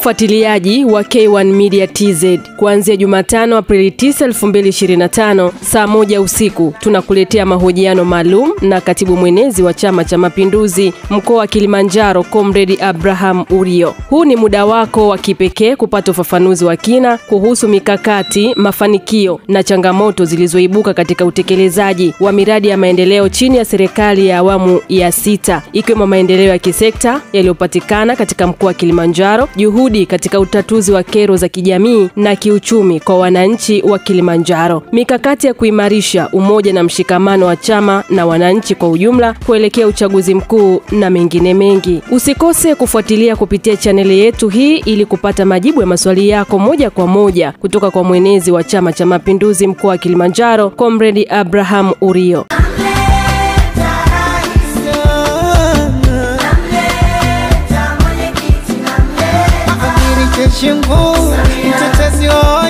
mfuatiliaji wa K1 Media TZ. Kuanzia Jumatano Aprili 9, 2025 saa 1 usiku tunakuletea mahojiano maalum na katibu mwenezi wa Chama cha Mapinduzi mkoa wa Kilimanjaro, Comrade Abraham Urio. Huu ni muda wako wa kipekee kupata ufafanuzi wa kina kuhusu mikakati, mafanikio na changamoto zilizoibuka katika utekelezaji wa miradi ya maendeleo chini ya serikali ya awamu ya 6, ikiwemo maendeleo ya kisekta yaliyopatikana katika mkoa wa Kilimanjaro, juhudi katika utatuzi wa kero za kijamii na kiuchumi kwa wananchi wa Kilimanjaro, mikakati ya kuimarisha umoja na mshikamano wa chama na wananchi kwa ujumla kuelekea uchaguzi mkuu na mengine mengi. Usikose kufuatilia kupitia chaneli yetu hii ili kupata majibu ya maswali yako moja kwa moja kutoka kwa mwenezi wa Chama cha Mapinduzi mkoa wa Kilimanjaro, Comrade Abraham Urio. Mtetezi wa